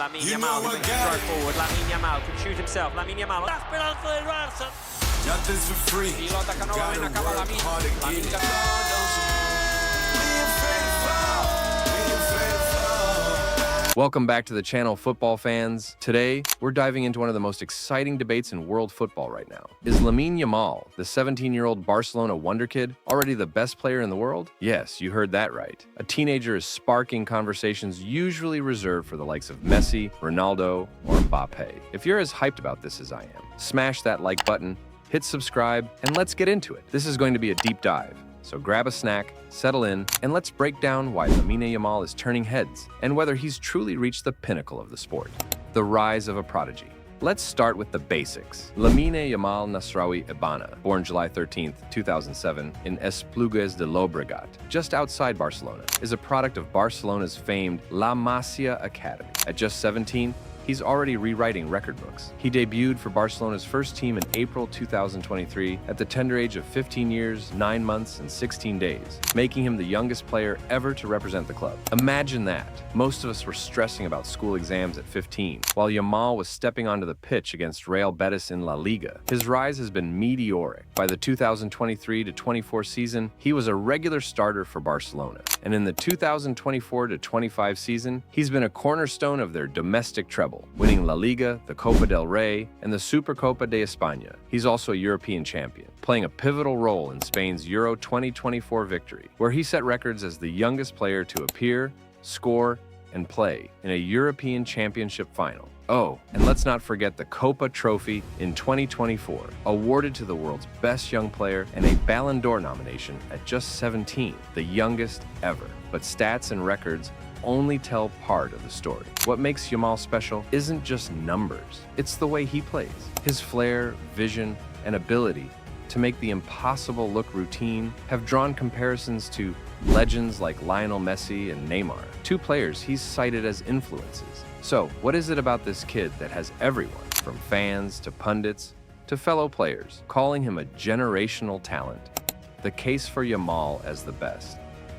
Lamine Yamal, who makes a throw forward. Lamine Yamal can shoot himself. Lamine Yamal. La speranza del Barça. Nothing's for free. Pilota que no va bien, acaba Lamine. Lamine Welcome back to the channel, football fans. Today, we're diving into one of the most exciting debates in world football right now. Is Lamine Yamal, the 17-year-old Barcelona wonderkid, already the best player in the world? Yes, you heard that right. A teenager is sparking conversations usually reserved for the likes of Messi, Ronaldo, or Mbappé. If you're as hyped about this as I am, smash that like button, hit subscribe, and let's get into it. This is going to be a deep dive. So grab a snack, settle in, and let's break down why Lamine Yamal is turning heads and whether he's truly reached the pinnacle of the sport. The rise of a prodigy. Let's start with the basics. Lamine Yamal Nasraoui Ibana, born July 13, 2007, in Esplugues de Llobregat, just outside Barcelona, is a product of Barcelona's famed La Masia Academy. At just 17, he's already rewriting record books. He debuted for Barcelona's first team in April 2023 at the tender age of 15 years, 9 months, and 16 days, making him the youngest player ever to represent the club. Imagine that. Most of us were stressing about school exams at 15, while Yamal was stepping onto the pitch against Real Betis in La Liga. His rise has been meteoric. By the 2023-24 season, he was a regular starter for Barcelona. And in the 2024-25 season, he's been a cornerstone of their domestic treble, winning La Liga, the Copa del Rey, and the Supercopa de España. He's also a European champion, playing a pivotal role in Spain's Euro 2024 victory, where he set records as the youngest player to appear, score, and play in a European Championship final. Oh, and let's not forget the Copa Trophy in 2024, awarded to the world's best young player and a Ballon d'Or nomination at just 17, the youngest ever. But stats and records only tell part of the story. What makes Yamal special isn't just numbers, it's the way he plays. His flair, vision, and ability to make the impossible look routine have drawn comparisons to legends like Lionel Messi and Neymar, two players he's cited as influences. So, what is it about this kid that has everyone, from fans to pundits to fellow players, calling him a generational talent? The case for Yamal as the best.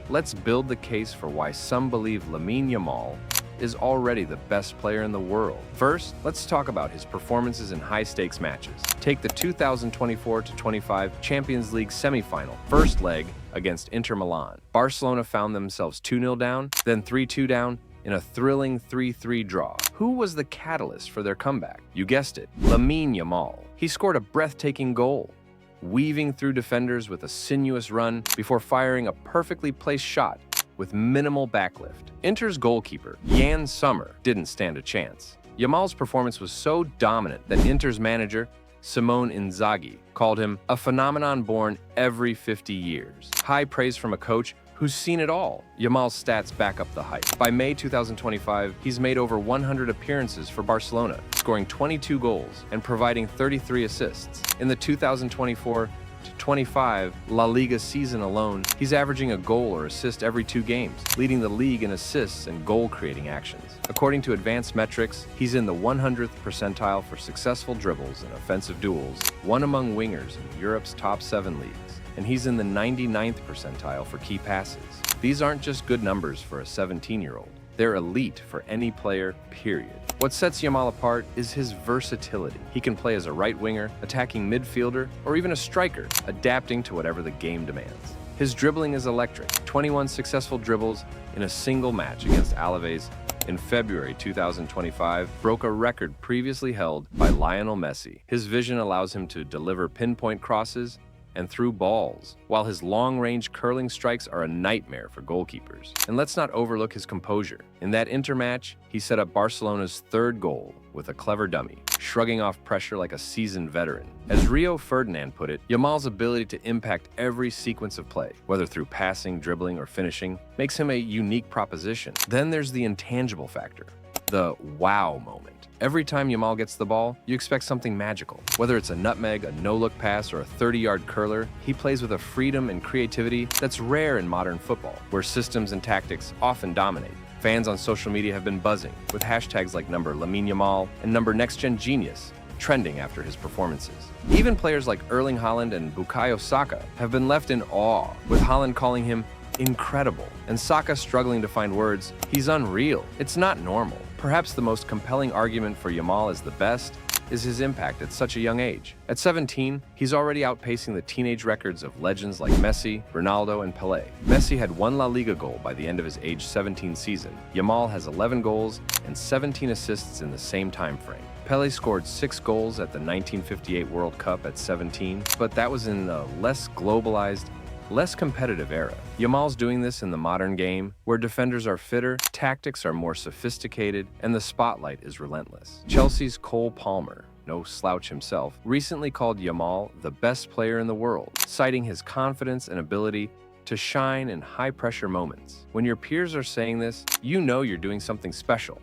Let's build the case for why some believe Lamine Yamal is already the best player in the world. First, let's talk about his performances in high-stakes matches. Take the 2024-25 Champions League semifinal, first leg against Inter Milan. Barcelona found themselves 2-0 down, then 3-2 down, in a thrilling 3-3 draw. Who was the catalyst for their comeback? You guessed it, Lamine Yamal. He scored a breathtaking goal, weaving through defenders with a sinuous run before firing a perfectly placed shot with minimal backlift. Inter's goalkeeper, Yann Sommer, didn't stand a chance. Yamal's performance was so dominant that Inter's manager, Simone Inzaghi, called him a phenomenon born every 50 years. High praise from a coach who's seen it all. Yamal's stats back up the hype. By May 2025, he's made over 100 appearances for Barcelona, scoring 22 goals and providing 33 assists. In the 2024-25 La Liga season alone, he's averaging a goal or assist every 2 games, leading the league in assists and goal-creating actions. According to advanced metrics, he's in the 100th percentile for successful dribbles and offensive duels, one among wingers in Europe's top 7 leagues, and he's in the 99th percentile for key passes. These aren't just good numbers for a 17-year-old. They're elite for any player, period. What sets Yamal apart is his versatility. He can play as a right winger, attacking midfielder, or even a striker, adapting to whatever the game demands. His dribbling is electric. 21 successful dribbles in a single match against Alaves in February 2025 broke a record previously held by Lionel Messi. His vision allows him to deliver pinpoint crosses and through balls, while his long-range curling strikes are a nightmare for goalkeepers. And let's not overlook his composure. In that Inter match, he set up Barcelona's 3rd goal with a clever dummy, shrugging off pressure like a seasoned veteran. As Rio Ferdinand put it, Yamal's ability to impact every sequence of play, whether through passing, dribbling, or finishing, makes him a unique proposition. Then there's the intangible factor, the wow moment. Every time Yamal gets the ball, you expect something magical. Whether it's a nutmeg, a no-look pass, or a 30-yard curler, he plays with a freedom and creativity that's rare in modern football, where systems and tactics often dominate. Fans on social media have been buzzing, with hashtags like #Lamine Yamal and #NextGenGenius trending after his performances. Even players like Erling Haaland and Bukayo Saka have been left in awe, with Haaland calling him incredible, and Saka struggling to find words. He's unreal. It's not normal. perhaps the most compelling argument for Yamal as the best is his impact at such a young age. At 17, he's already outpacing the teenage records of legends like Messi, Ronaldo, and Pelé. Messi had 1 La Liga goal by the end of his age 17 season. Yamal has 11 goals and 17 assists in the same time frame. Pelé scored 6 goals at the 1958 World Cup at 17, but that was in a less globalized, less competitive era. Yamal's doing this in the modern game, where defenders are fitter, tactics are more sophisticated, and the spotlight is relentless. Chelsea's Cole Palmer, no slouch himself, recently called Yamal the best player in the world, citing his confidence and ability to shine in high-pressure moments. When your peers are saying this, you know you're doing something special.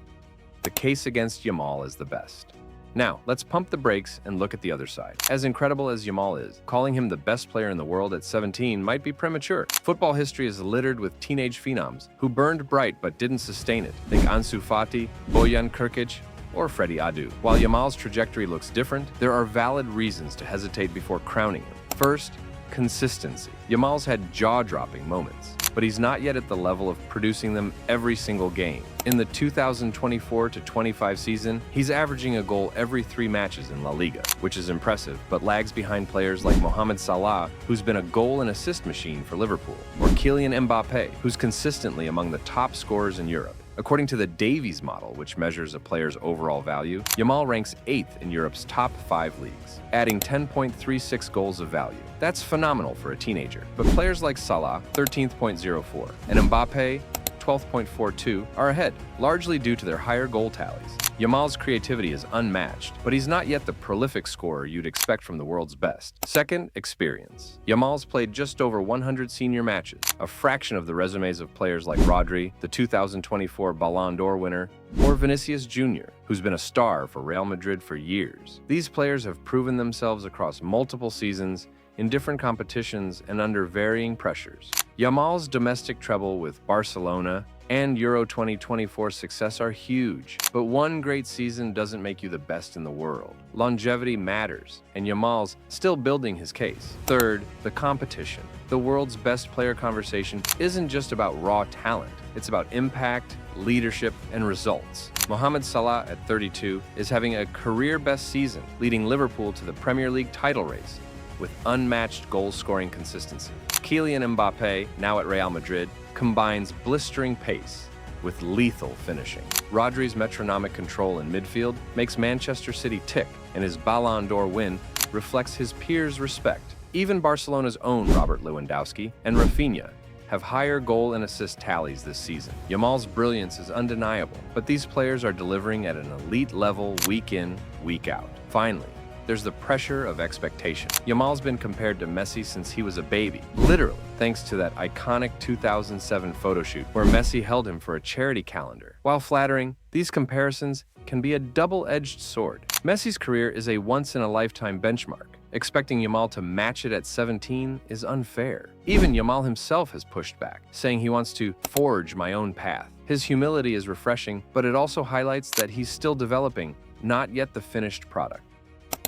The case against Yamal is the best. Now, let's pump the brakes and look at the other side. As incredible as Yamal is, calling him the best player in the world at 17 might be premature. Football history is littered with teenage phenoms who burned bright but didn't sustain it. Think Ansu Fati, Bojan Krkic, or Freddie Adu. While Yamal's trajectory looks different, there are valid reasons to hesitate before crowning him. First, consistency. Yamal's had jaw-dropping moments, but he's not yet at the level of producing them every single game. In the 2024-25 season, he's averaging a goal every 3 matches in La Liga, which is impressive, but lags behind players like Mohamed Salah, who's been a goal and assist machine for Liverpool, or Kylian Mbappé, who's consistently among the top scorers in Europe. According to the Davies model, which measures a player's overall value, Yamal ranks 8th in Europe's top 5 leagues, adding 10.36 goals of value. That's phenomenal for a teenager. But players like Salah, 13.04, and Mbappé, 12.42, are ahead, largely due to their higher goal tallies. Yamal's creativity is unmatched, but he's not yet the prolific scorer you'd expect from the world's best. Second, experience. Yamal's played just over 100 senior matches, a fraction of the resumes of players like Rodri, the 2024 Ballon d'Or winner, or Vinicius Jr., who's been a star for Real Madrid for years. These players have proven themselves across multiple seasons, in different competitions and under varying pressures. Yamal's domestic treble with Barcelona and Euro 2024 success are huge, but one great season doesn't make you the best in the world. Longevity matters, and Yamal's still building his case. Third, the competition. The world's best player conversation isn't just about raw talent, it's about impact, leadership, and results. Mohamed Salah at 32 is having a career-best season, leading Liverpool to the Premier League title race with unmatched goal-scoring consistency. Kylian Mbappé, now at Real Madrid, combines blistering pace with lethal finishing. Rodri's metronomic control in midfield makes Manchester City tick, and his Ballon d'Or win reflects his peers' respect. Even Barcelona's own Robert Lewandowski and Rafinha have higher goal and assist tallies this season. Yamal's brilliance is undeniable, but these players are delivering at an elite level week in, week out. Finally, there's the pressure of expectation. Yamal's been compared to Messi since he was a baby, literally, thanks to that iconic 2007 photo shoot where Messi held him for a charity calendar. While flattering, these comparisons can be a double-edged sword. Messi's career is a once-in-a-lifetime benchmark. Expecting Yamal to match it at 17 is unfair. Even Yamal himself has pushed back, saying he wants to forge my own path. His humility is refreshing, but it also highlights that he's still developing, not yet the finished product.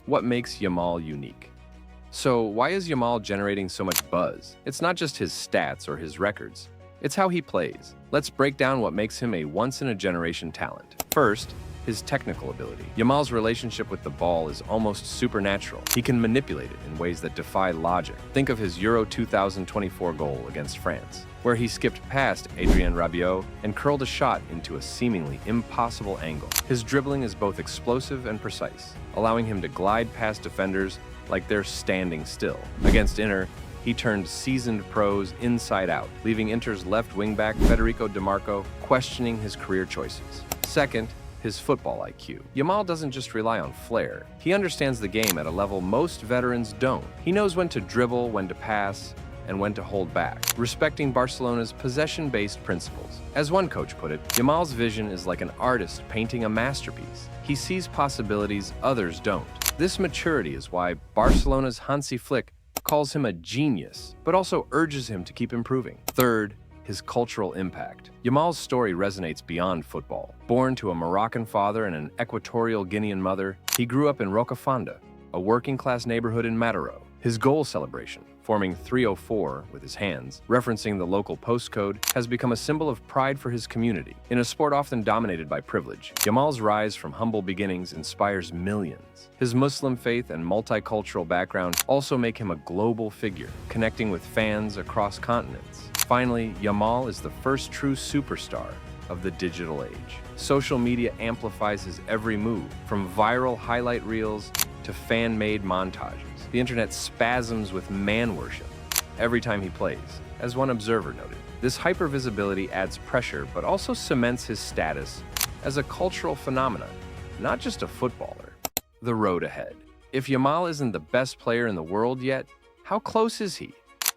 What makes Yamal unique? So why is Yamal generating so much buzz? It's not just his stats or his records. It's how he plays. Let's break down what makes him a once-in-a-generation talent. First, his technical ability. Yamal's relationship with the ball is almost supernatural. He can manipulate it in ways that defy logic. Think of his Euro 2024 goal against France, where he skipped past Adrien Rabiot and curled a shot into a seemingly impossible angle. His dribbling is both explosive and precise, allowing him to glide past defenders like they're standing still. Against Inter, he turned seasoned pros inside out, leaving Inter's left wingback Federico Di Marco questioning his career choices. Second, his football IQ. Yamal doesn't just rely on flair. He understands the game at a level most veterans don't. He knows when to dribble, when to pass, and when to hold back, respecting Barcelona's possession-based principles. As one coach put it, Yamal's vision is like an artist painting a masterpiece. He sees possibilities others don't. This maturity is why Barcelona's Hansi Flick calls him a genius, but also urges him to keep improving. Third, his cultural impact. Yamal's story resonates beyond football. Born to a Moroccan father and an Equatorial Guinean mother, he grew up in Rocafonda, a working-class neighborhood in Mataró. His goal celebration, forming 304 with his hands, referencing the local postcode, has become a symbol of pride for his community. In a sport often dominated by privilege, Yamal's rise from humble beginnings inspires millions. His Muslim faith and multicultural background also make him a global figure, connecting with fans across continents. Finally, Yamal is the first true superstar of the digital age. Social media amplifies his every move, from viral highlight reels to fan-made montages. The internet spasms with man worship every time he plays, as one observer noted. This hypervisibility adds pressure, but also cements his status as a cultural phenomenon, not just a footballer. The road ahead. If Yamal isn't the best player in the world yet, how close is he?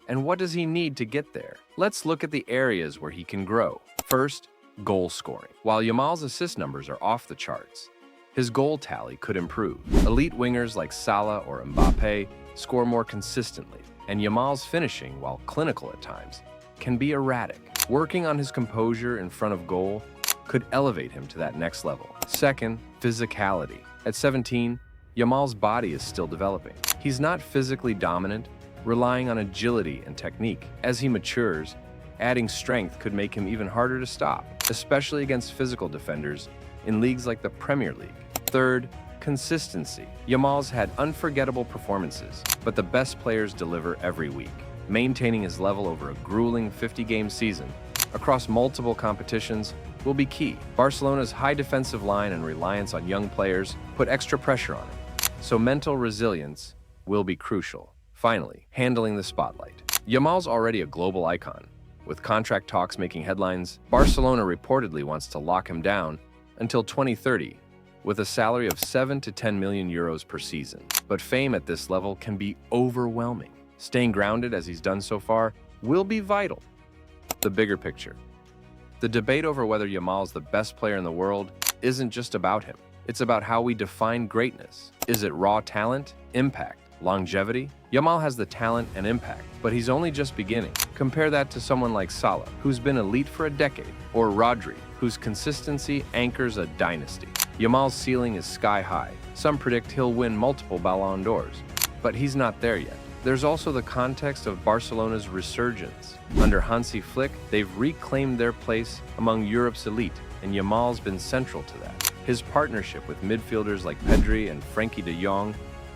And what does he need to get there? Let's look at the areas where he can grow. First, goal scoring. While Yamal's assist numbers are off the charts, his goal tally could improve. Elite wingers like Salah or Mbappé score more consistently, and Yamal's finishing, while clinical at times, can be erratic. Working on his composure in front of goal could elevate him to that next level. Second, physicality. At 17, Yamal's body is still developing. He's not physically dominant, relying on agility and technique. As he matures, adding strength could make him even harder to stop, especially against physical defenders in leagues like the Premier League. Third, consistency. Yamal's had unforgettable performances, but the best players deliver every week. Maintaining his level over a grueling 50-game season across multiple competitions will be key. Barcelona's high defensive line and reliance on young players put extra pressure on him, so mental resilience will be crucial. Finally, handling the spotlight. Yamal's already a global icon. With contract talks making headlines, Barcelona reportedly wants to lock him down until 2030, with a salary of 7 to 10 million euros per season. But fame at this level can be overwhelming. Staying grounded, as he's done so far, will be vital. The bigger picture. The debate over whether Yamal's the best player in the world isn't just about him. It's about how we define greatness. Is it raw talent, impact, longevity? Yamal has the talent and impact, but he's only just beginning. Compare that to someone like Salah, who's been elite for a decade, or Rodri, whose consistency anchors a dynasty. Yamal's ceiling is sky high. Some predict he'll win multiple Ballon d'Ors, but he's not there yet. There's also the context of Barcelona's resurgence. Under Hansi Flick, they've reclaimed their place among Europe's elite, and Yamal's been central to that. His partnership with midfielders like Pedri and Frenkie de Jong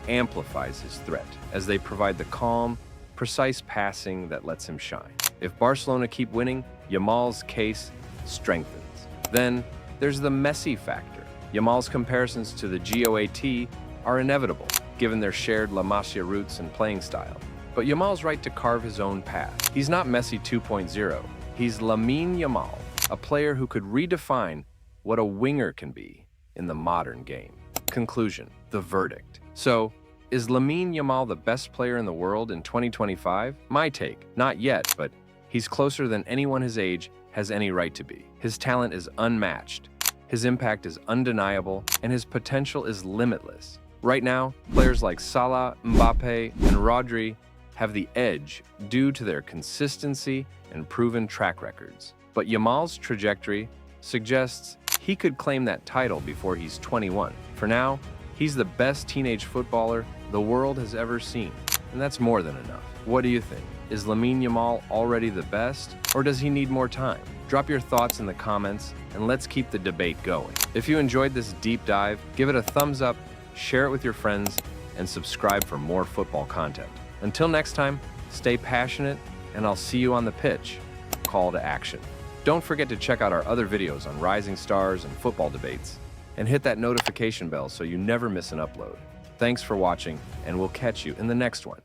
amplifies his threat, as they provide the calm, precise passing that lets him shine. If Barcelona keep winning, Yamal's case strengthens. Then there's the Messi factor. Yamal's comparisons to the GOAT are inevitable, given their shared La Masia roots and playing style. But Yamal's right to carve his own path. He's not Messi 2.0. He's Lamine Yamal, a player who could redefine what a winger can be in the modern game. Conclusion, the verdict. So, is Lamine Yamal the best player in the world in 2025? My take, not yet, but he's closer than anyone his age has any right to be. His talent is unmatched, his impact is undeniable, and his potential is limitless. Right now, players like Salah, Mbappé, and Rodri have the edge due to their consistency and proven track records. But Yamal's trajectory suggests he could claim that title before he's 21. For now, he's the best teenage footballer the world has ever seen, and that's more than enough. What do you think? Is Lamine Yamal already the best, or does he need more time? Drop your thoughts in the comments, and let's keep the debate going. If you enjoyed this deep dive, give it a thumbs up, share it with your friends, and subscribe for more football content. Until next time, stay passionate, and I'll see you on the pitch. Call to action. Don't forget to check out our other videos on rising stars and football debates, and hit that notification bell so you never miss an upload. Thanks for watching, and we'll catch you in the next one.